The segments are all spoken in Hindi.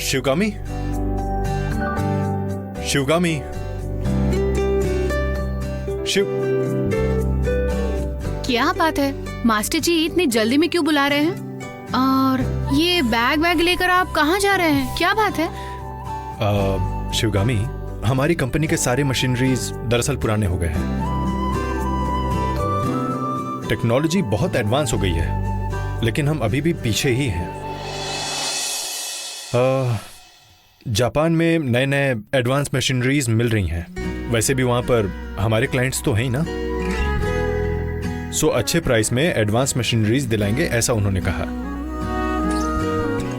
शिवगामी, शिवगामी, शिव। क्या बात है मास्टर जी, इतनी जल्दी में क्यों बुला रहे हैं? और ये बैग वैग लेकर आप कहाँ जा रहे हैं? क्या बात है? शिवगामी, हमारी कंपनी के सारे मशीनरीज दरअसल पुराने हो गए हैं। टेक्नोलॉजी बहुत एडवांस हो गई है, लेकिन हम अभी भी पीछे ही हैं। जापान में नए नए एडवांस मशीनरीज मिल रही हैं। वैसे भी वहां पर हमारे क्लाइंट्स तो हैं ही ना, सो अच्छे प्राइस में एडवांस मशीनरीज दिलाएंगे, ऐसा उन्होंने कहा।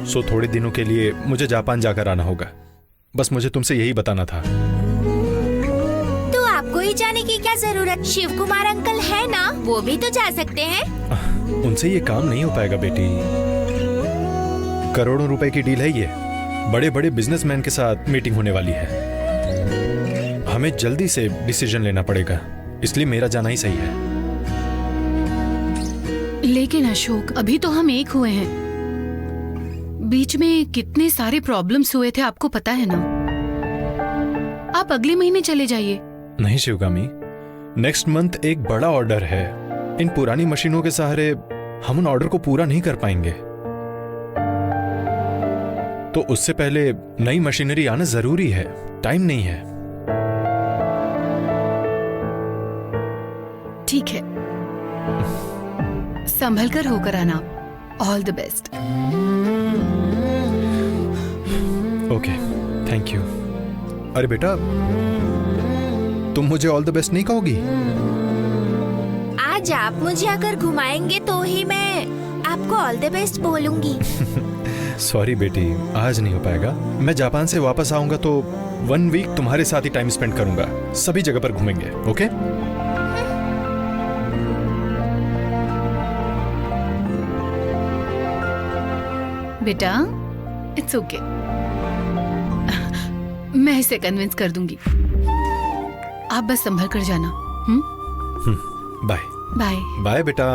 सो थोड़े दिनों के लिए मुझे जापान जाकर आना होगा। बस मुझे तुमसे यही बताना था। तो आपको ही जाने की क्या जरूरत? शिव कुमार अंकल है ना, वो भी तो जा सकते हैं। उनसे ये काम नहीं हो पाएगा बेटी। करोड़ों रुपए की डील है ये। बड़े बड़े बिजनेसमैन के साथ मीटिंग होने वाली है। हमें जल्दी से डिसीजन लेना पड़ेगा, इसलिए मेरा जाना ही सही है। लेकिन अशोक, अभी तो हम एक हुए हैं। बीच में कितने सारे प्रॉब्लम्स हुए थे, आपको पता है ना। आप अगले महीने चले जाइए। नहीं शिवगामी, नेक्स्ट मंथ एक बड़ा ऑर्डर है। इन पुरानी मशीनों के सहारे हम उन ऑर्डर को पूरा नहीं कर पाएंगे, तो उससे पहले नई मशीनरी आना जरूरी है। टाइम नहीं है। ठीक है, संभल कर होकर आना। All the best. Okay, thank you. अरे बेटा, तुम मुझे ऑल द बेस्ट नहीं कहोगी? आज आप मुझे अगर घुमाएंगे तो ही मैं आपको ऑल द बेस्ट बोलूंगी। सॉरी बेटी, आज नहीं हो पाएगा। मैं जापान से वापस आऊंगा तो 1 वीक तुम्हारे साथ ही टाइम स्पेंड करूंगा। सभी जगह पर घूमेंगे, ओके? बेटा, इट्स ओके। मैं इसे कन्विंस कर दूंगी। आप बस संभल कर जाना। बाय बाय बाय बेटा।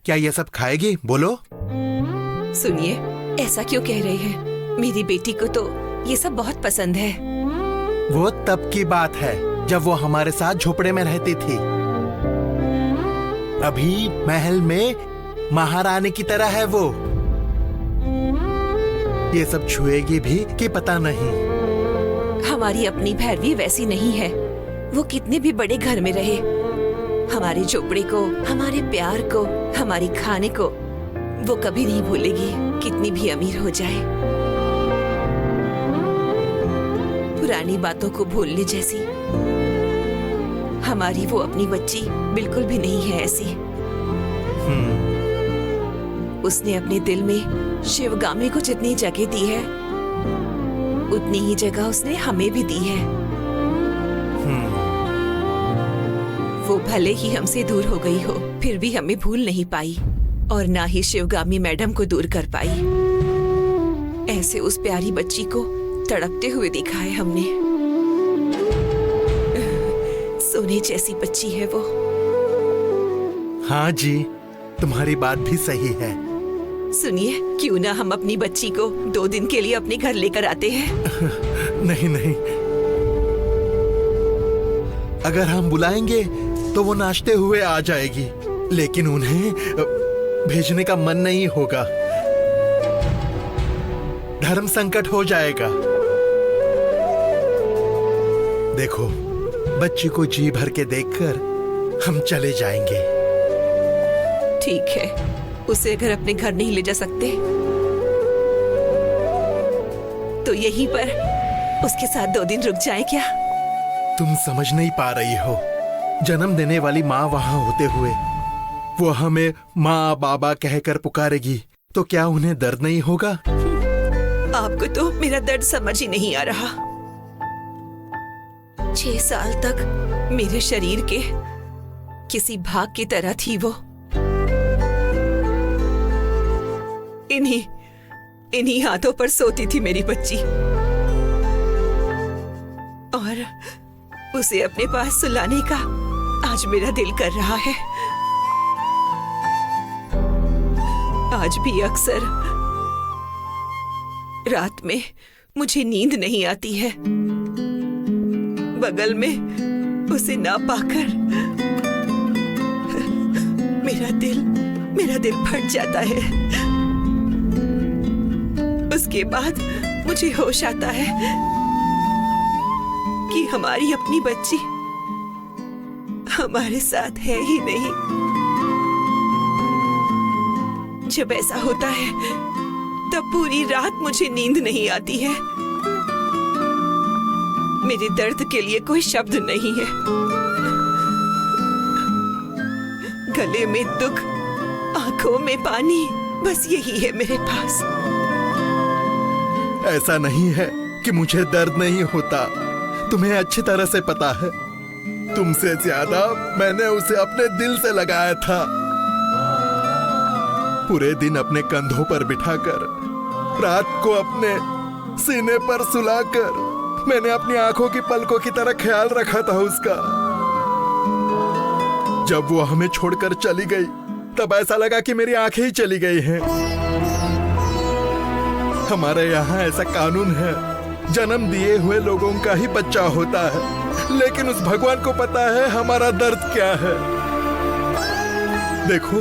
क्या ये सब खाएगी? बोलो। सुनिए, ऐसा क्यों कह रहे हैं? मेरी बेटी को तो ये सब बहुत पसंद है। वो तब की बात है जब वो हमारे साथ झोपड़े में रहती थी। अभी महल में महारानी की तरह है वो। ये सब छुएगी भी कि पता नहीं। हमारी अपनी भैरवी वैसी नहीं है। वो कितने भी बड़े घर में रहे, हमारे झोपड़े को, हमारे प्यार को, हमारी खाने को वो कभी नहीं भूलेगी, कितनी भी अमीर हो जाए। पुरानी बातों को भूलने जैसी हमारी वो अपनी बच्ची बिल्कुल भी नहीं है ऐसी। उसने अपने दिल में शिवगामी को जितनी जगह दी है, उतनी ही जगह उसने हमें भी दी है। वो भले ही हमसे दूर हो गई हो, फिर भी हमें भूल नहीं पाई, और ना ही शिवगामी मैडम को दूर कर पाई। ऐसे उस प्यारी बच्ची को तड़पते हुए देखा है हमने। सोने जैसी बच्ची है वो। हाँ जी, तुम्हारी बात भी सही है। सुनिए, क्यों ना हम अपनी बच्ची को 2 दिन के लिए अपने घर लेकर आते हैं? नहीं नहीं, अगर हम बुलाएंगे तो वो नाचते हुए आ जाएगी, लेकिन उन्हें भेजने का मन नहीं होगा। धर्म संकट हो जाएगा। देखो, बच्ची को जी भर के देखकर हम चले जाएंगे। ठीक है, उसे अगर अपने घर नहीं ले जा सकते तो यहीं पर उसके साथ 2 दिन रुक जाए क्या? तुम समझ नहीं पा रही हो। जन्म देने वाली माँ वहां होते हुए वो हमें माँ बाबा कहकर पुकारेगी तो क्या उन्हें दर्द नहीं होगा? आपको तो मेरा दर्द समझ ही नहीं आ रहा। 6 साल तक मेरे शरीर के किसी भाग की तरह थी वो। इन्हीं हाथों पर सोती थी मेरी बच्ची, और उसे अपने पास सुलाने का आज मेरा दिल कर रहा है। आज भी अक्सर रात में मुझे नींद नहीं आती है, बगल में उसे ना पाकर मेरा दिल फट जाता है। उसके बाद मुझे होश आता है कि हमारी अपनी बच्ची हमारे साथ है ही नहीं। जब ऐसा होता है तब पूरी रात मुझे नींद नहीं आती है। मेरे दर्द के लिए कोई शब्द नहीं है। गले में दुख, आंखों में पानी, बस यही है मेरे पास। ऐसा नहीं है कि मुझे दर्द नहीं होता, तुम्हें अच्छी तरह से पता है। तुमसे ज्यादा मैंने उसे अपने दिल से लगाया था। पूरे दिन अपने कंधों पर बिठाकर, रात को अपने सीने पर सुलाकर मैंने अपनी आंखों की पलकों की तरह ख्याल रखा था उसका। जब वो हमें छोड़कर चली गई तब ऐसा लगा कि मेरी आंखें ही चली गई हैं। हमारे यहाँ ऐसा कानून है, जन्म दिए हुए लोगों का ही बच्चा होता है, लेकिन उस भगवान को पता है हमारा दर्द क्या है। देखो,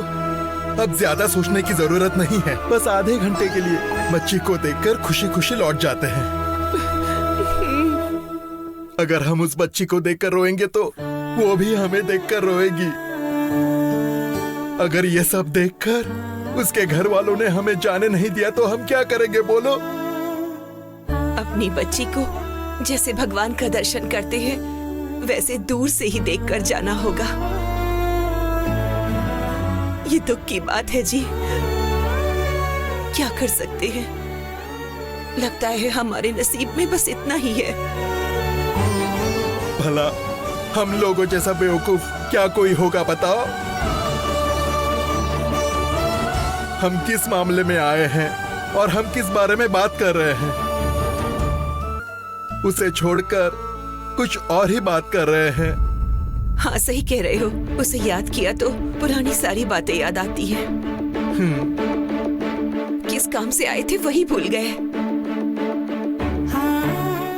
अब ज्यादा सोचने की जरूरत नहीं है। बस आधे घंटे के लिए बच्ची को देखकर खुशी खुशी लौट जाते हैं। अगर हम उस बच्ची को देखकर रोएंगे तो वो भी हमें देखकर रोएगी। अगर ये सब देखकर उसके घर वालों ने हमें जाने नहीं दिया तो हम क्या करेंगे बोलो? अपनी बच्ची को जैसे भगवान का दर्शन करते हैं वैसे दूर से ही देखकर जाना होगा। ये दुख की बात है जी, क्या कर सकते हैं। लगता है हमारे नसीब में बस इतना ही है। भला हम लोगों जैसा बेवकूफ क्या कोई होगा बताओ? हम किस मामले में आए हैं और हम किस बारे में बात कर रहे हैं? उसे छोड़कर कुछ और ही बात कर रहे हैं। हाँ, सही कह रहे हो। उसे याद किया तो पुरानी सारी बातें याद आती हैं। किस काम से आए थे वही भूल गए।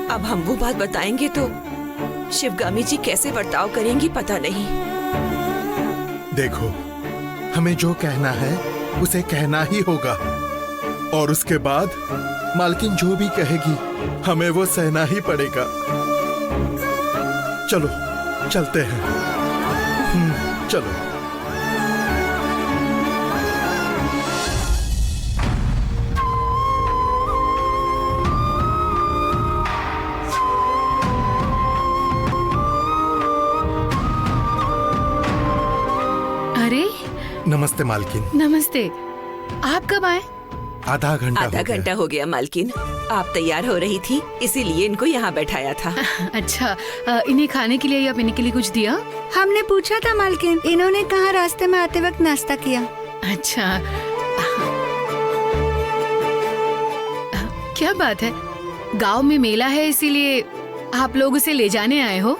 अब हम वो बात बताएंगे तो शिवगामी जी कैसे बर्ताव करेंगी पता नहीं। देखो, हमें जो कहना है उसे कहना ही होगा, और उसके बाद मालकिन जो भी कहेगी हमें वो सहना ही पड़ेगा। चलो चलते हैं। चलो। अरे नमस्ते मालकिन। नमस्ते। आप कब आए? आधा घंटा हो गया मालकिन। आप तैयार हो रही थी इसीलिए इनको यहाँ बैठाया था। अच्छा, इन्हें खाने के लिए या पीने के लिए कुछ दिया? हमने पूछा था मालकिन, इन्होंने कहा रास्ते में आते वक्त नाश्ता किया। अच्छा, क्या बात है, गांव में मेला है इसीलिए आप लोग उसे ले जाने आए हो?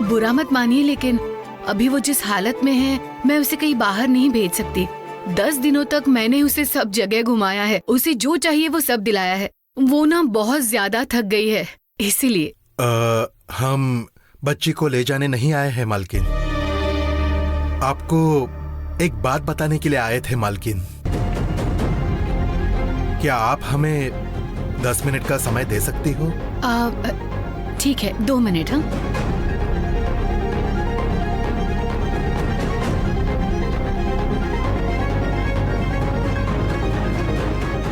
बुरा मत मानिए, लेकिन अभी वो जिस हालत में है मैं उसे कहीं बाहर नहीं भेज सकती। 10 दिनों तक मैंने उसे सब जगह घुमाया है, उसे जो चाहिए वो सब दिलाया है। वो ना बहुत ज्यादा थक गई है, इसीलिए। हम बच्ची को ले जाने नहीं आए हैं मालकिन, आपको एक बात बताने के लिए आए थे मालकिन। क्या आप हमें 10 मिनट का समय दे सकती हो? ठीक है, 2 मिनट। हाँ,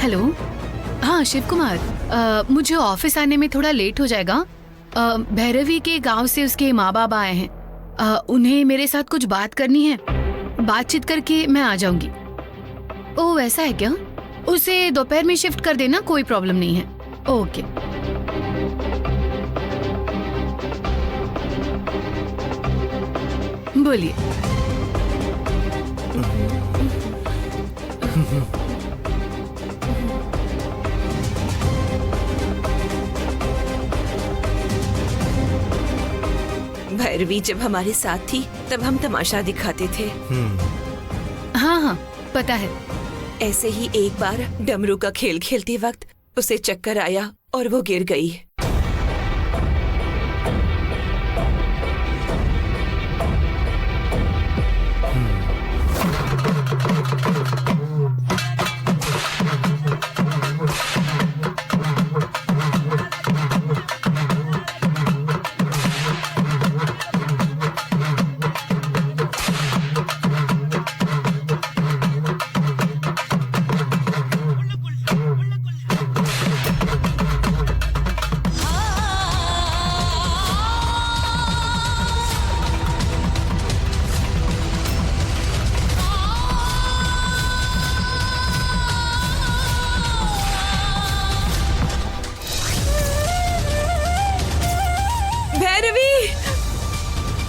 हेलो। हाँ शिव कुमार, मुझे ऑफिस आने में थोड़ा लेट हो जाएगा। भैरवी के गांव से उसके माँ बाप आए हैं, उन्हें मेरे साथ कुछ बात करनी है। बातचीत करके मैं आ जाऊंगी। ओह, ऐसा है क्या? उसे दोपहर में शिफ्ट कर देना, कोई प्रॉब्लम नहीं है। ओके। बोलिए। भैरवी जब हमारे साथ थी तब हम तमाशा दिखाते थे। हाँ हाँ पता है। ऐसे ही एक बार डमरू का खेल खेलते वक्त उसे चक्कर आया और वो गिर गई।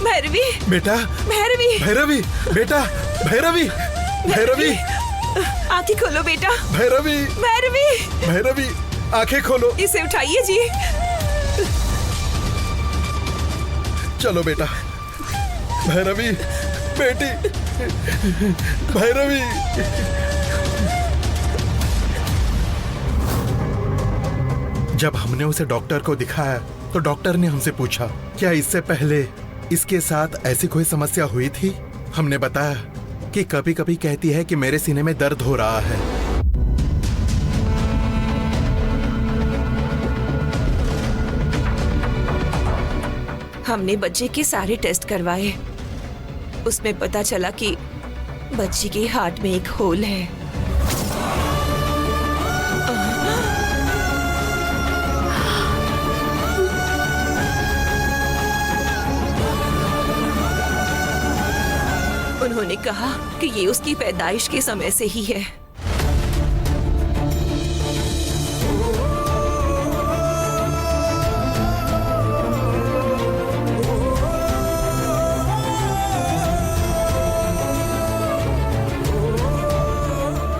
भैरवी, बेटा, भैरवी, भैरवी, बेटा, भैरवी, भैरवी, आंखें खोलो बेटा। भैरवी, भैरवी, भैरवी, आंखें खोलो। इसे उठाइए जी। चलो बेटा, भैरवी, बेटी, भैरवी। जब हमने उसे डॉक्टर को दिखाया तो डॉक्टर ने हमसे पूछा क्या इससे पहले इसके साथ ऐसी कोई समस्या हुई थी। हमने बताया कि कभी कभी कहती है कि मेरे सीने में दर्द हो रहा है। हमने बच्चे के सारे टेस्ट करवाए। उसमें पता चला कि बच्ची के हार्ट में एक होल है। उन्होंने कहा कि ये उसकी पैदाइश के समय से ही है।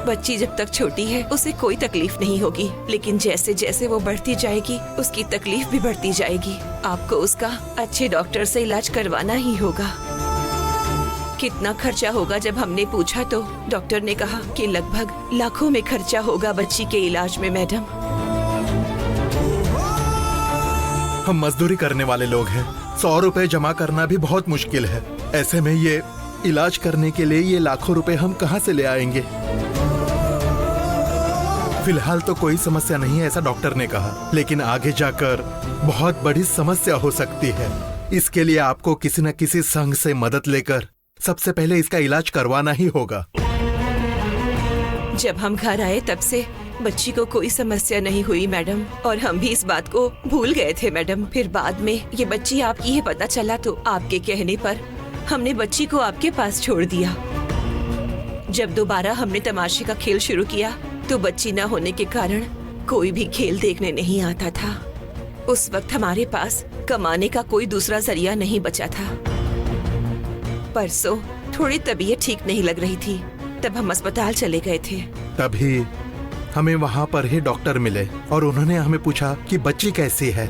बच्ची जब तक छोटी है उसे कोई तकलीफ नहीं होगी, लेकिन जैसे जैसे वो बढ़ती जाएगी उसकी तकलीफ भी बढ़ती जाएगी। आपको उसका अच्छे डॉक्टर से इलाज करवाना ही होगा। कितना खर्चा होगा जब हमने पूछा तो डॉक्टर ने कहा कि लगभग लाखों में खर्चा होगा बच्ची के इलाज में मैडम। हम मजदूरी करने वाले लोग हैं, 100 रुपए जमा करना भी बहुत मुश्किल है। ऐसे में ये इलाज करने के लिए ये लाखों रुपए हम कहाँ से ले आएंगे। फिलहाल तो कोई समस्या नहीं है ऐसा डॉक्टर ने कहा, लेकिन आगे जाकर बहुत बड़ी समस्या हो सकती है। इसके लिए आपको किसी न किसी संघ से मदद लेकर सबसे पहले इसका इलाज करवाना ही होगा। जब हम घर आए तब से बच्ची को कोई समस्या नहीं हुई मैडम, और हम भी इस बात को भूल गए थे मैडम। फिर बाद में ये बच्ची आपकी है पता चला तो आपके कहने पर हमने बच्ची को आपके पास छोड़ दिया। जब दोबारा हमने तमाशे का खेल शुरू किया तो बच्ची न होने के कारण कोई भी खेल देखने नहीं आता था। उस वक्त हमारे पास कमाने का कोई दूसरा जरिया नहीं बचा था। परसों थोड़ी तबीयत ठीक नहीं लग रही थी, तब हम अस्पताल चले गए थे। तभी हमें वहाँ पर ही डॉक्टर मिले और उन्होंने हमें पूछा कि बच्ची कैसी है।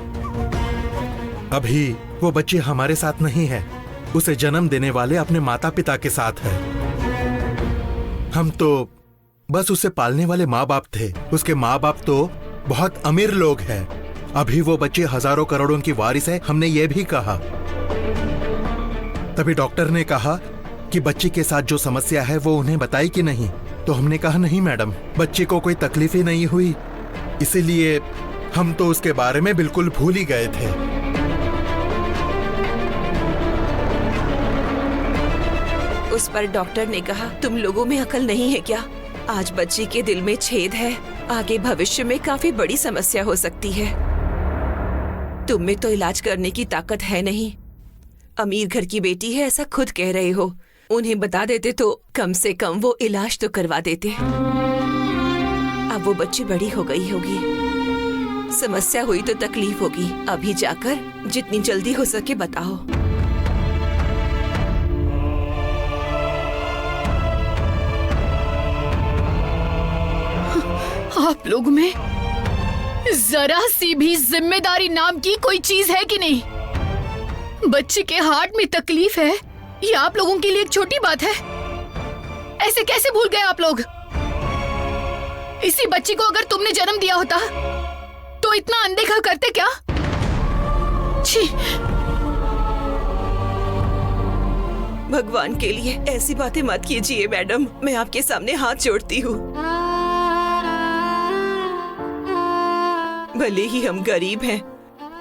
अभी वो बच्ची हमारे साथ नहीं है, उसे जन्म देने वाले अपने माता पिता के साथ है। हम तो बस उसे पालने वाले माँ बाप थे। उसके माँ बाप तो बहुत अमीर लोग हैं। अभी वो बच्ची हजारों करोड़ों की वारिस है, हमने ये भी कहा। तभी डॉक्टर ने कहा कि बच्ची के साथ जो समस्या है वो उन्हें बताई कि नहीं। तो हमने कहा नहीं मैडम, बच्ची को कोई तकलीफ ही नहीं हुई, इसीलिए हम तो उसके बारे में बिल्कुल भूल ही गए थे। उस पर डॉक्टर ने कहा तुम लोगों में अकल नहीं है क्या? आज बच्ची के दिल में छेद है, आगे भविष्य में काफी बड़ी समस्या हो सकती है। तुम में तो इलाज करने की ताकत है नहीं। अमीर घर की बेटी है ऐसा खुद कह रहे हो, उन्हें बता देते तो कम से कम वो इलाज तो करवा देते। अब वो बच्ची बड़ी हो गई होगी, समस्या हुई तो तकलीफ होगी। अभी जाकर जितनी जल्दी हो सके बताओ। आप लोग में जरा सी भी जिम्मेदारी नाम की कोई चीज है कि नहीं? बच्ची के हार्ट में तकलीफ है, ये आप लोगों के लिए एक छोटी बात है। ऐसे कैसे भूल गए आप लोग? इसी बच्ची को अगर तुमने जन्म दिया होता तो इतना अनदेखा करते क्या? छी! भगवान के लिए ऐसी बातें मत कीजिए मैडम, मैं आपके सामने हाथ जोड़ती हूँ। भले ही हम गरीब हैं,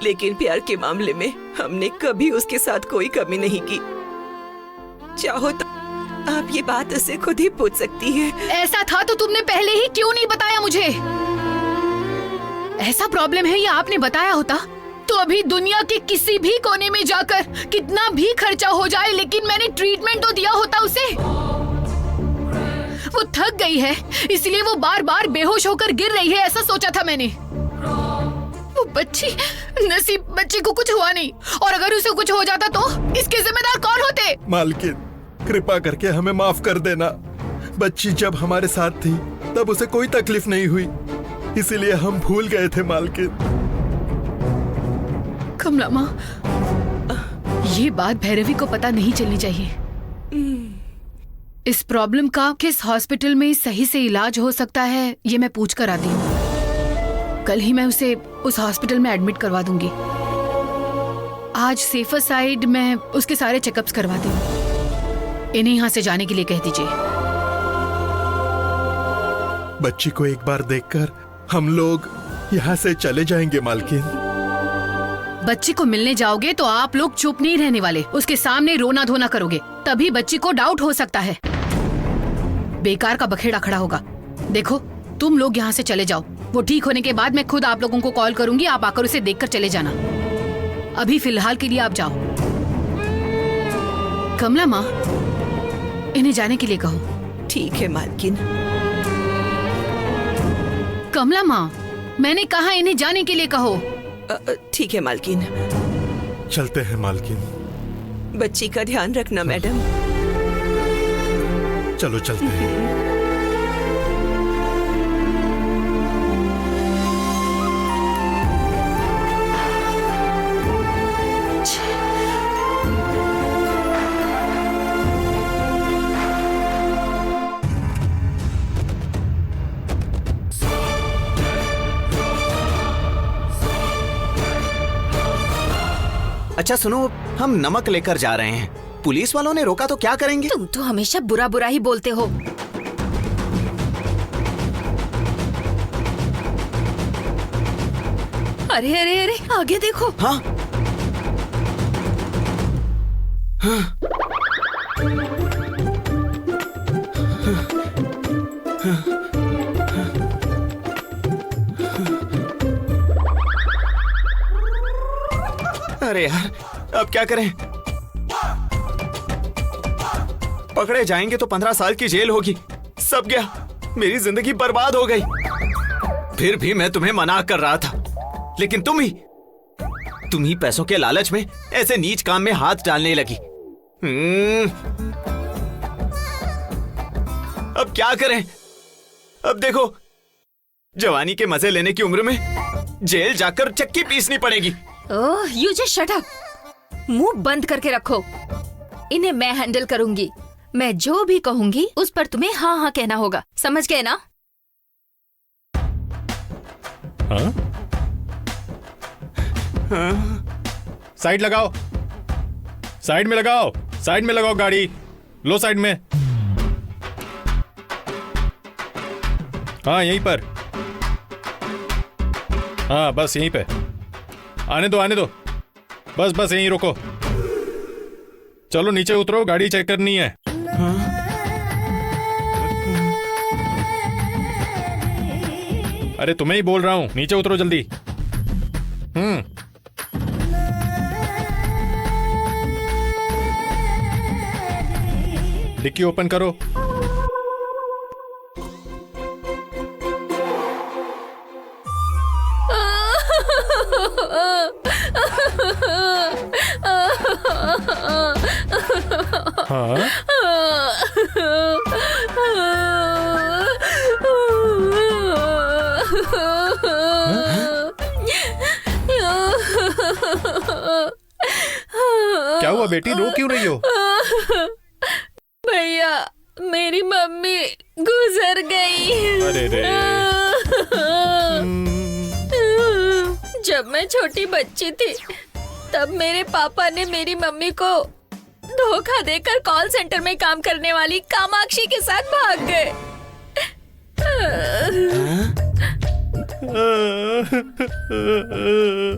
लेकिन प्यार के मामले में हमने कभी उसके साथ कोई कमी नहीं की। चाहो तो आप ये बात उससे खुद ही पूछ सकती हैं। ऐसा था तो तुमने पहले ही क्यों नहीं बताया मुझे? ऐसा प्रॉब्लम है, ये आपने बताया होता तो अभी दुनिया के किसी भी कोने में जाकर कितना भी खर्चा हो जाए, लेकिन मैंने ट्रीटमेंट तो दिया होता उसे। वो थक गई है, इसलिए वो बार बार बेहोश होकर गिर रही है, ऐसा सोचा था मैंने। वो बच्ची, नसीब बच्ची को कुछ हुआ नहीं, और अगर उसे कुछ हो जाता तो इसके जिम्मेदार कौन होते? मालकिन, कृपा करके हमें माफ कर देना। बच्ची जब हमारे साथ थी तब उसे कोई तकलीफ नहीं हुई, इसीलिए हम भूल गए थे मालकिन। कमला माँ, ये बात भैरवी को पता नहीं चलनी चाहिए। इस प्रॉब्लम का किस हॉस्पिटल में सही से इलाज हो सकता है, ये मैं पूछ कर आती हूँ। कल ही मैं उसे उस हॉस्पिटल में एडमिट करवा दूंगी। आज सेफर साइड मैं उसके सारे चेकअप्स करवाती हूँ। इन्हें यहाँ से जाने के लिए कह दीजिए। बच्ची को एक बार देखकर हम लोग यहाँ से चले जाएंगे मालकिन। बच्ची को मिलने जाओगे तो आप लोग चुप नहीं रहने वाले, उसके सामने रोना धोना करोगे, तभी बच्ची को डाउट हो सकता है। बेकार का बखेड़ा खड़ा होगा। देखो, तुम लोग यहाँ से चले जाओ, वो ठीक होने के बाद मैं खुद आप लोगों को कॉल करूंगी, आप आकर उसे देखकर चले जाना। अभी फिलहाल के लिए आप जाओ। कमला माँ, इन्हें जाने के लिए कहो। ठीक है मालकिन। कमला माँ, मैंने कहा इन्हें जाने के लिए कहो। ठीक है मालकिन। चलते हैं मालकिन। बच्ची का ध्यान रखना मैडम। चलो चलते हैं। अच्छा सुनो, हम नमक लेकर जा रहे हैं। पुलिस वालों ने रोका तो क्या करेंगे? तुम तो हमेशा बुरा बुरा ही बोलते हो। अरे अरे अरे, आगे देखो। हाँ, हाँ। अरे यार, अब क्या करें? पकड़े जाएंगे तो 15 साल की जेल होगी। सब गया, मेरी जिंदगी बर्बाद हो गई। फिर भी मैं तुम्हें मना कर रहा था, लेकिन तुम ही पैसों के लालच में ऐसे नीच काम में हाथ डालने लगी। अब क्या करें? अब देखो, जवानी के मजे लेने की उम्र में जेल जाकर चक्की पीसनी पड़ेगी। ओह, यू जस्ट शट अप। मुंह बंद करके रखो। इन्हें मैं हैंडल करूंगी। मैं जो भी कहूंगी उस पर तुम्हें हाँ हाँ कहना होगा, समझ गए ना? हाँ? साइड लगाओ, साइड में लगाओ, साइड में लगाओ गाड़ी। लो साइड में। हाँ, यहीं पर। हाँ, बस यहीं पे। आने दो, आने दो। बस बस यहीं रोको। चलो नीचे उतरो, गाड़ी चेक करनी है। अरे तुम्हें ही बोल रहा हूं, नीचे उतरो जल्दी। डिक्की ओपन करो। हाँ? बेटी, रो क्यों रही हो? भैया मेरी मम्मी गुजर गई। अरे रे। जब मैं छोटी बच्ची थी तब मेरे पापा ने मेरी मम्मी को धोखा देकर कॉल सेंटर में काम करने वाली कामाक्षी के साथ भाग गए।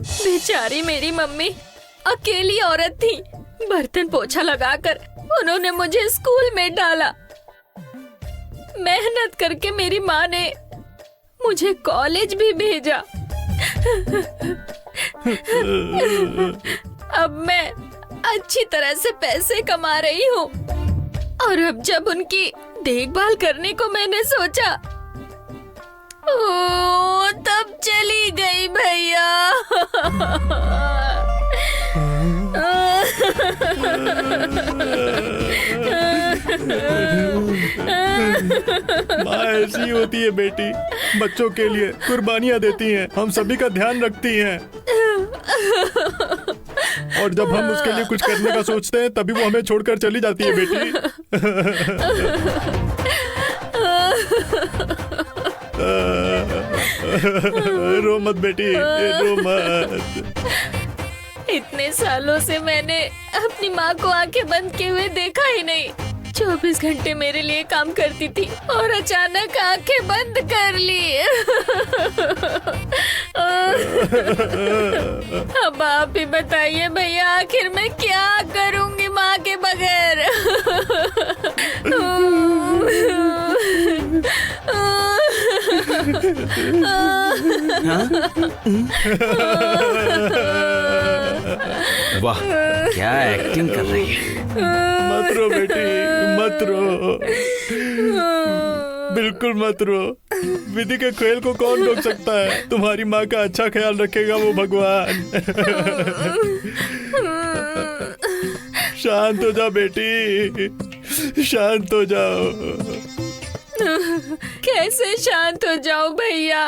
बेचारी मेरी मम्मी अकेली औरत थी। बर्तन पोछा लगाकर उन्होंने मुझे स्कूल में डाला। मेहनत करके मेरी माँ ने मुझे कॉलेज भी भेजा। अब मैं अच्छी तरह से पैसे कमा रही हूँ और अब जब उनकी देखभाल करने को मैंने सोचा, ओ तब चली गई भैया। माँ ऐसी होती है बेटी, बच्चों के लिए कुर्बानियाँ देती हैं, हम सभी का ध्यान रखती हैं। और जब हम उसके लिए कुछ करने का सोचते हैं तभी वो हमें छोड़कर चली जाती है बेटी। रो मत बेटी, रो मत। इतने सालों से मैंने अपनी माँ को आंखें बंद किए हुए देखा ही नहीं। 24 घंटे मेरे लिए काम करती थी और अचानक आंखें बंद कर ली। अब आप ही बताइए भैया, आखिर मैं क्या करूंगी माँ के बगैर। वाह, क्या एक्टिंग कर रही है। मत रो बेटी, मत रो, बिल्कुल मत रो। विधि के खेल को कौन रोक सकता है? तुम्हारी माँ का अच्छा ख्याल रखेगा वो भगवान। शांत हो जाओ बेटी, शांत हो जाओ। कैसे शांत हो जाऊं भैया?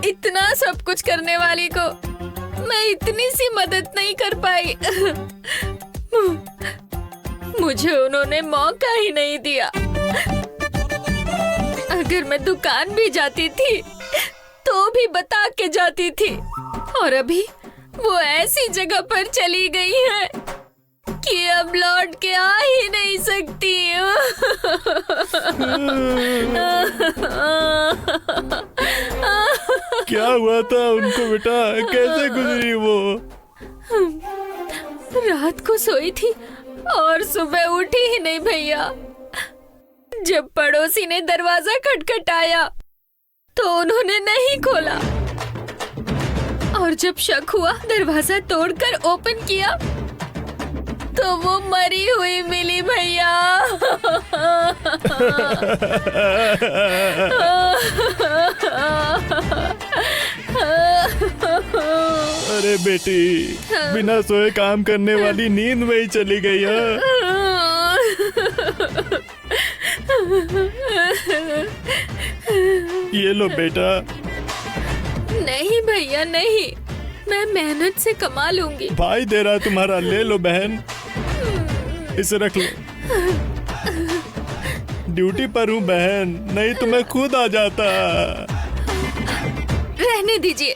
इतना सब कुछ करने वाली को मैं इतनी सी मदद नहीं कर पाई। मुझे उन्होंने मौका ही नहीं दिया। अगर मैं दुकान भी जाती थी तो भी बता के जाती थी, और अभी वो ऐसी जगह पर चली गई है कि अब लौट के आ ही नहीं सकती। क्या हुआ था उनको बेटा, कैसे गुजरी वो? रात को सोई थी और सुबह उठी ही नहीं भैया। जब पड़ोसी ने दरवाजा खटखटाया तो उन्होंने नहीं खोला, और जब शक हुआ दरवाजा तोड़कर ओपन किया तो वो मरी हुई मिली भैया। अरे बेटी, बिना सोए काम करने वाली नींद में ही चली गई है। ये लो बेटा। नहीं भैया नहीं, मैं मेहनत से कमा लूंगी। भाई दे रहा तुम्हारा, ले लो बहन, इसे रख लो। ड्यूटी पर हूँ बहन, नहीं तो मैं खुद आ जाता। रहने दीजिए,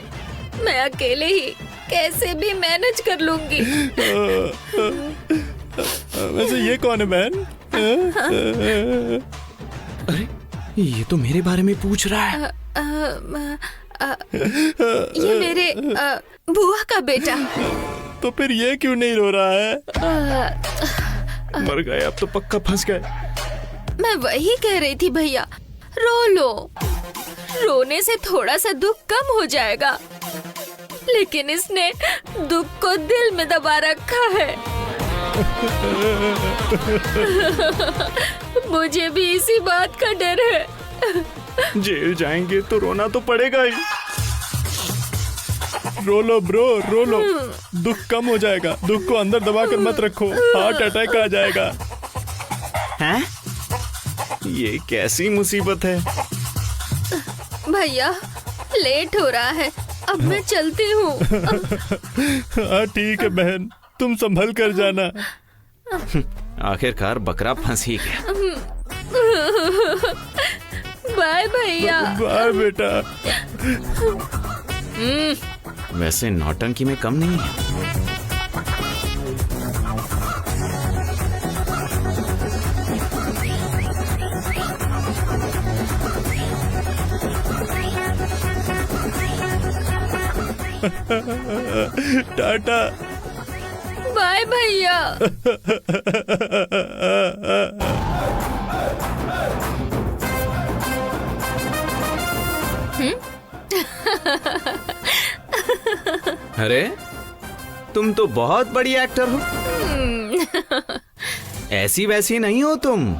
मैं अकेले ही कैसे भी मैनेज कर लूंगी। वैसे ये कौन है बहन? अरे ये तो मेरे बारे में पूछ रहा है। ये मेरे बुआ का बेटा। तो फिर ये क्यों नहीं रो रहा है? मर गए, अब तो पक्का फंस गए। मैं वही कह रही थी भैया, रो लो, रोने से थोड़ा सा दुख कम हो जाएगा, लेकिन इसने दुख को दिल में दबा रखा है। मुझे भी इसी बात का डर है। जेल जाएंगे तो रोना तो पड़ेगा ही। रो लो ब्रो, रो लो, दुख कम हो जाएगा। दुख को अंदर दबाकर मत रखो, हार्ट अटैक आ जाएगा। हैं? ये कैसी मुसीबत है? भैया लेट हो रहा है, अब मैं चलती हूँ। हाँ ठीक है बहन, तुम संभल कर जाना। आखिरकार बकरा फंस ही गया। बाय भैया। बाय बेटा। वैसे नौटंकी में कम नहीं है। टाटा। बाय भैया। अरे तुम तो बहुत बड़ी एक्टर हो। ऐसी वैसी नहीं हो तुम।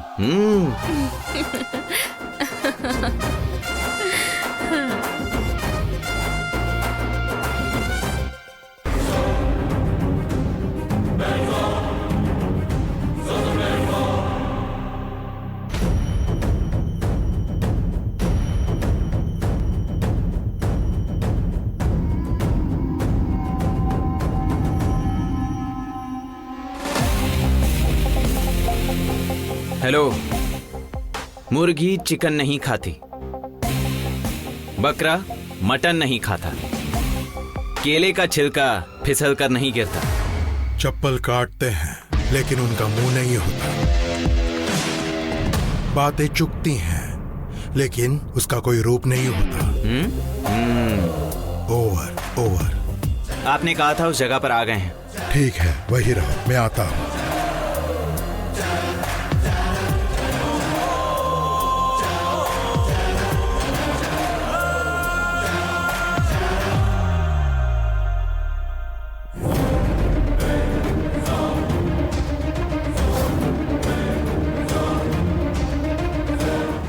हेलो, मुर्गी चिकन नहीं खाती, बकरा मटन नहीं खाता, केले का छिलका फिसल कर नहीं गिरता। चप्पल काटते हैं लेकिन उनका मुंह नहीं होता, बातें चुकती हैं लेकिन उसका कोई रूप नहीं होता। Over over. आपने कहा था उस जगह पर आ गए हैं। ठीक है, वही रहो, मैं आता हूँ।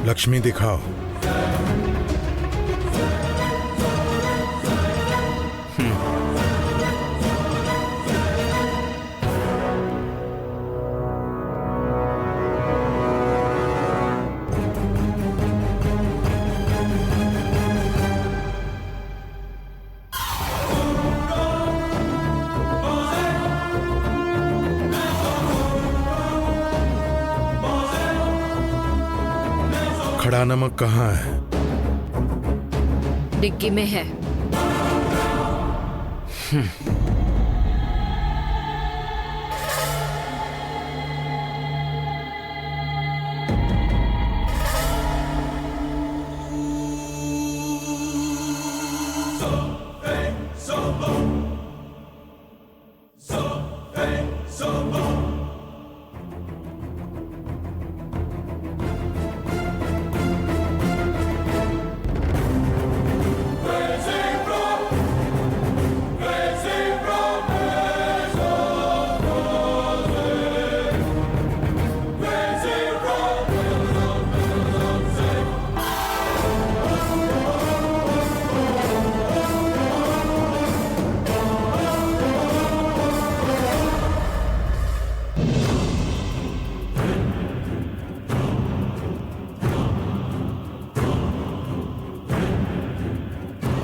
लक्ष्मी दिखाओ। खड़ा नमक कहाँ है? डिग्गी में है।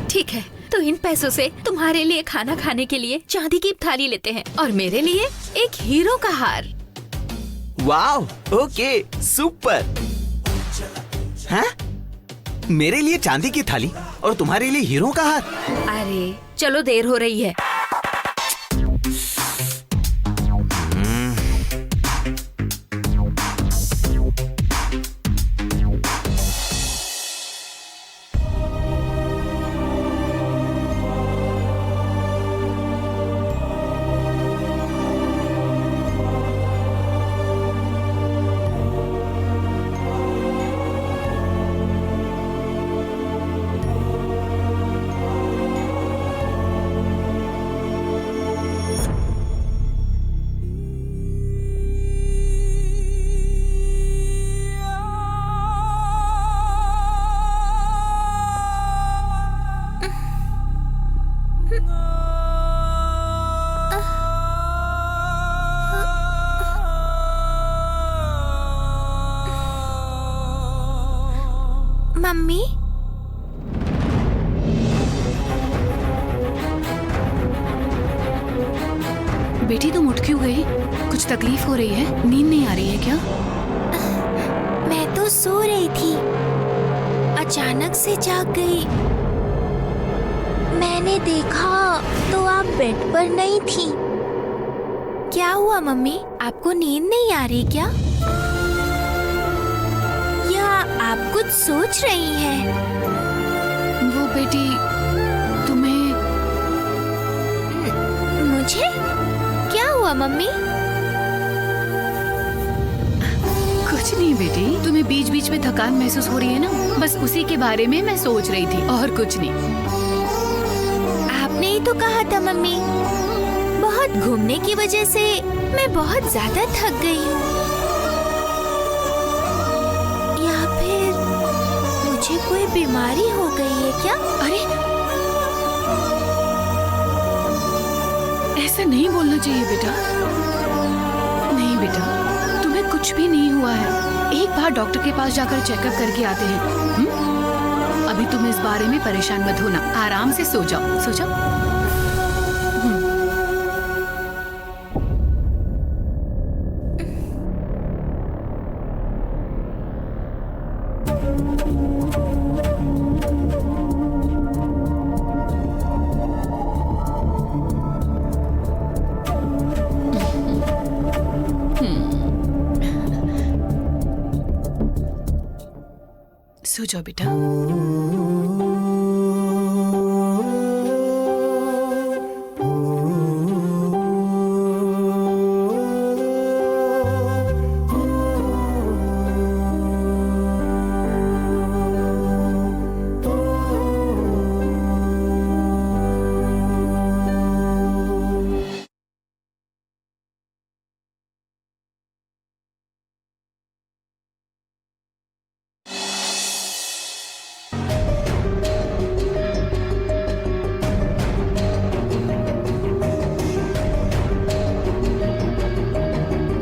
ठीक है, तो इन पैसों से तुम्हारे लिए खाना खाने के लिए चांदी की थाली लेते हैं और मेरे लिए एक हीरो का हार। Wow, okay, super. हाँ? मेरे लिए चांदी की थाली और तुम्हारे लिए हीरो का हार। अरे चलो, देर हो रही है। मम्मी, बेटी तुम उठ क्यों गई? कुछ तकलीफ हो रही है? नींद नहीं आ रही है क्या? मैं तो सो रही थी, अचानक से जाग गई। मैंने देखा तो आप बेड पर नहीं थी। क्या हुआ मम्मी, आपको नींद नहीं आ रही क्या? या आप कुछ सोच रही हैं? वो बेटी तुम्हें। मुझे? क्या हुआ मम्मी? कुछ नहीं बेटी, तुम्हें बीच बीच में थकान महसूस हो रही है ना, बस उसी के बारे में मैं सोच रही थी और कुछ नहीं। आपने ही तो कहा था मम्मी, बहुत घूमने की वजह से मैं बहुत ज्यादा थक गई हूँ। या फिर मुझे कोई बीमारी हो गई है क्या? अरे ऐसा नहीं बोलना चाहिए बेटा। नहीं बेटा, तुम्हें कुछ भी नहीं हुआ है। एक बार डॉक्टर के पास जाकर चेकअप करके आते हैं। अभी तुम इस बारे में परेशान मत होना, आराम से सो जाओ, सो जाओ। सो जाओ बेटा।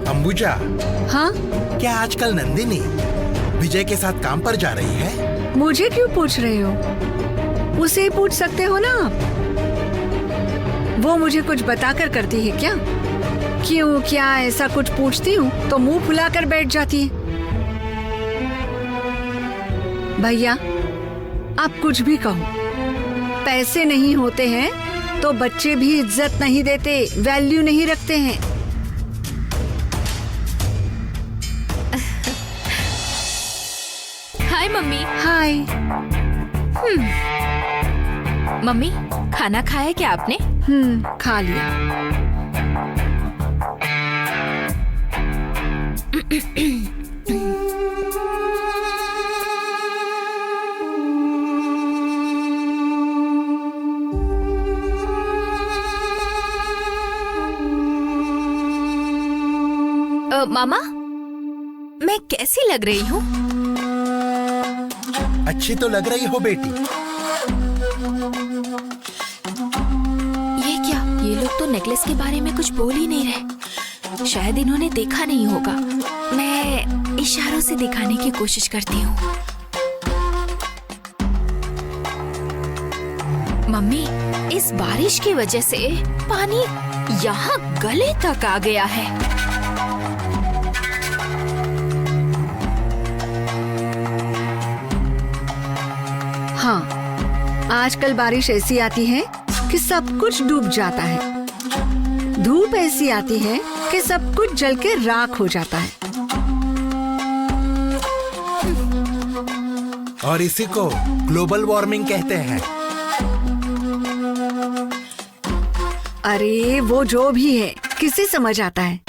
अंबुजा, हाँ, क्या आजकल नंदिनी विजय के साथ काम पर जा रही है? मुझे क्यों पूछ रहे हो? उसे ही पूछ सकते हो ना आप। वो मुझे कुछ बताकर करती है क्या? क्यों, क्या ऐसा कुछ पूछती हूँ तो मुंह फुलाकर बैठ जाती है। भैया, आप कुछ भी कहो, पैसे नहीं होते हैं तो बच्चे भी इज्जत नहीं देते, वैल्यू नहीं रखते हैं। हाय मम्मी। हाय। मम्मी, खाना खाया क्या आपने? खा लिया। मामा, मैं कैसी लग रही हूँ? अच्छी तो लग रही हो बेटी। ये क्या, ये लोग तो नेकलेस के बारे में कुछ बोल ही नहीं रहे। शायद इन्होंने देखा नहीं होगा। मैं इशारों से दिखाने की कोशिश करती हूँ। मम्मी, इस बारिश की वजह से पानी यहाँ गले तक आ गया है। हाँ, आजकल बारिश ऐसी आती है कि सब कुछ डूब जाता है। धूप ऐसी आती है कि सब कुछ जल के राख हो जाता है। और इसी को ग्लोबल वार्मिंग कहते हैं। अरे वो जो भी है, किसे समझ आता है।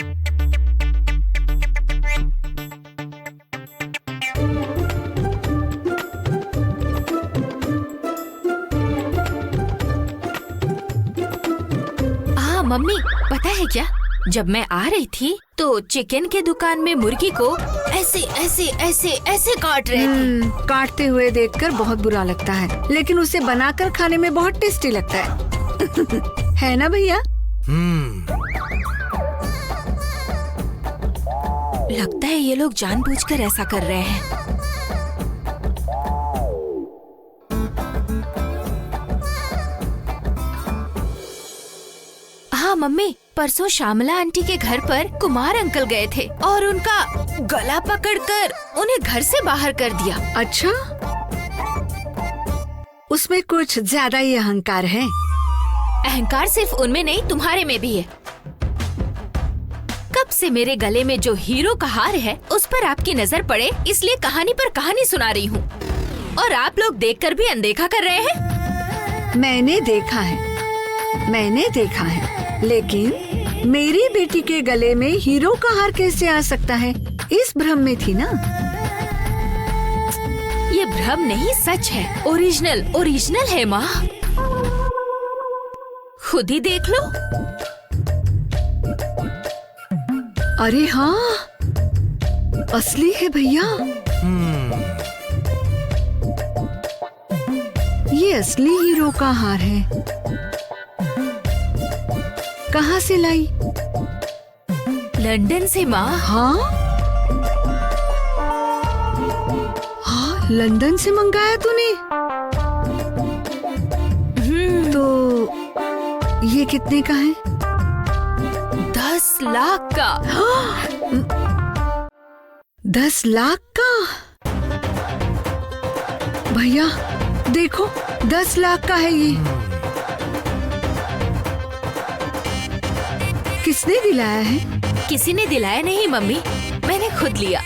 मम्मी, पता है क्या, जब मैं आ रही थी तो चिकन के दुकान में मुर्गी को ऐसे ऐसे ऐसे ऐसे काट रहे थे। काटते हुए देखकर बहुत बुरा लगता है, लेकिन उसे बनाकर खाने में बहुत टेस्टी लगता है। है ना भैया? लगता है ये लोग जानबूझकर ऐसा कर रहे हैं। हाँ मम्मी, परसों श्यामला आंटी के घर पर कुमार अंकल गए थे और उनका गला पकड़कर उन्हें घर से बाहर कर दिया। अच्छा, उसमें कुछ ज्यादा ही अहंकार है। अहंकार सिर्फ उनमें नहीं, तुम्हारे में भी है। कब से मेरे गले में जो हीरो का हार है उस पर आपकी नजर पड़े, इसलिए कहानी पर कहानी सुना रही हूँ और आप लोग देखकर भी अनदेखा कर रहे हैं। मैंने देखा है, लेकिन मेरी बेटी के गले में हीरो का हार कैसे आ सकता है, इस भ्रम में थी ना। ये भ्रम नहीं, सच है। ओरिजिनल है माँ, खुद ही देख लो। अरे हाँ, असली है भैया। ये असली हीरो का हार है। कहाँ से लाई? लंदन से माँ। हाँ, लंदन से मंगाया तूने? तो ये कितने का है? 10 लाख का। 10 लाख का? भैया देखो, 10 लाख का है ये। किसने दिलाया है? किसी ने दिलाया नहीं मम्मी, मैंने खुद लिया।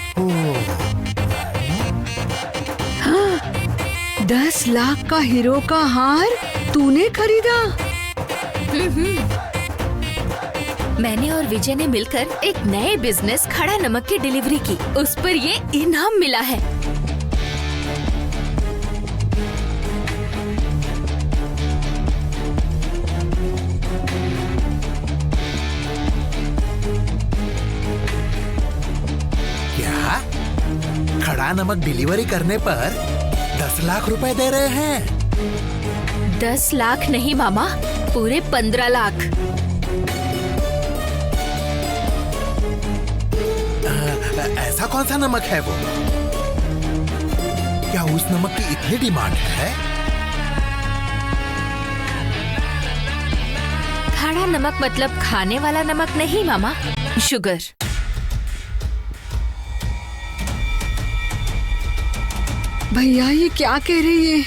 10 लाख का हीरो का हार तूने खरीदा? मैंने और विजय ने मिलकर एक नए बिजनेस खड़ा नमक की डिलीवरी की, उस पर ये इनाम मिला है। क्या? खड़ा नमक डिलीवरी करने पर 10 लाख रुपए दे रहे हैं? 10 लाख नहीं मामा, पूरे 15 लाख। ऐसा कौन सा नमक है वो? क्या उस नमक की इतनी डिमांड है? खड़ा नमक मतलब खाने वाला नमक नहीं मामा, शुगर। भैया ये क्या कह रही है?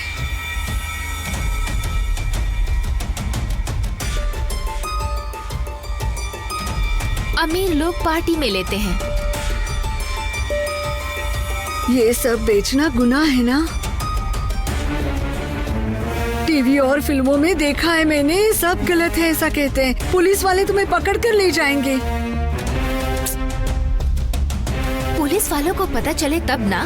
अमीर लोग पार्टी में लेते हैं। ये सब बेचना गुनाह है ना? टीवी और फिल्मों में देखा है मैंने, सब गलत है ऐसा कहते हैं। पुलिस वाले तुम्हें पकड़ कर ले जाएंगे। पुलिस वालों को पता चले तब ना।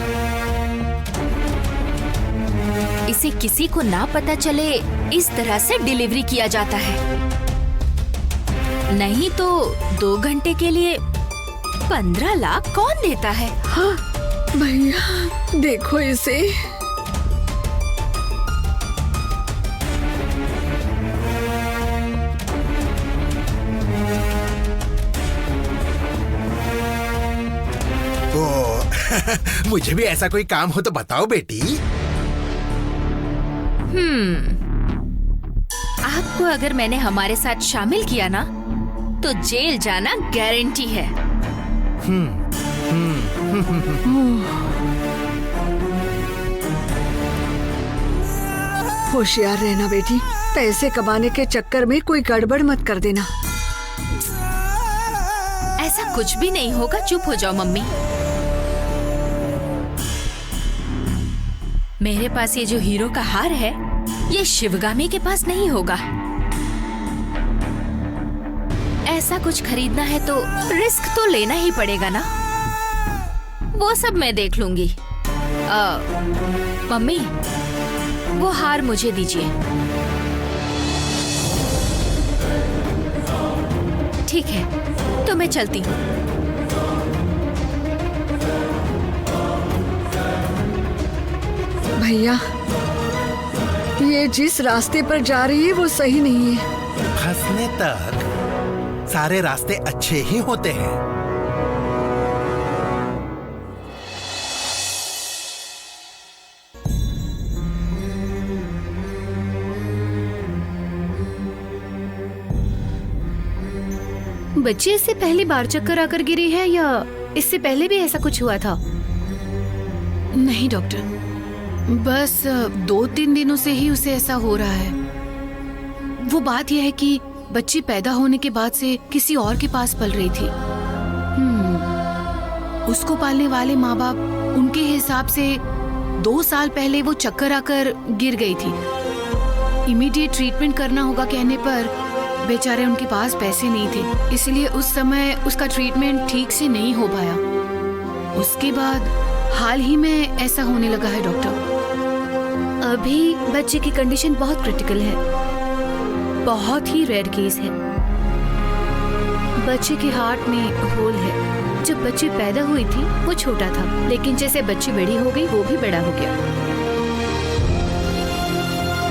इसे किसी को ना पता चले इस तरह से डिलीवरी किया जाता है, नहीं तो 2 घंटे के लिए 15 लाख कौन देता है? हाँ भैया देखो इसे। मुझे भी ऐसा कोई काम हो तो बताओ बेटी। आपको अगर मैंने हमारे साथ शामिल किया ना तो जेल जाना गारंटी है। होशियार रहना बेटी, पैसे कमाने के चक्कर में कोई गड़बड़ मत कर देना। ऐसा कुछ भी नहीं होगा, चुप हो जाओ मम्मी। मेरे पास ये जो हीरो का हार है ये शिवगामी के पास नहीं होगा। ऐसा कुछ खरीदना है तो रिस्क तो लेना ही पड़ेगा ना, वो सब मैं देख लूंगी। मम्मी वो हार मुझे दीजिए। ठीक है तो मैं चलती हूँ। भैया ये जिस रास्ते पर जा रही है वो सही नहीं है। फंसने तक सारे रास्ते अच्छे ही होते हैं। बच्ची इससे पहली बार चक्कर आकर गिरी है या इससे पहले भी ऐसा कुछ हुआ था? नहीं डॉक्टर, बस 2-3 दिनों से ही उसे ऐसा हो रहा है। वो बात यह है कि बच्ची पैदा होने के बाद से किसी और के पास पल रही थी। उसको पालने वाले माँ बाप उनके हिसाब से 2 साल पहले वो चक्कर आकर गिर गई थी। इमीडिएट ट्रीटमेंट करना होगा कहने पर बेचारे उनके पास पैसे नहीं थे, इसलिए उस समय उसका ट्रीटमेंट ठीक से नहीं हो पाया। उसके बाद हाल ही में ऐसा होने लगा है डॉक्टर। अभी बच्चे की कंडीशन बहुत क्रिटिकल है, बहुत ही रेयर केस है। बच्चे के हार्ट में होल है। जब बच्ची पैदा हुई थी वो छोटा था, लेकिन जैसे बच्ची बड़ी हो गई वो भी बड़ा हो गया।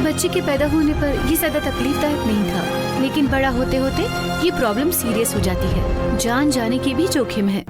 बच्चे के पैदा होने पर ये ज्यादा तकलीफदायक नहीं था, लेकिन बड़ा होते होते ये प्रॉब्लम सीरियस हो जाती है। जान जाने की भी जोखिम है।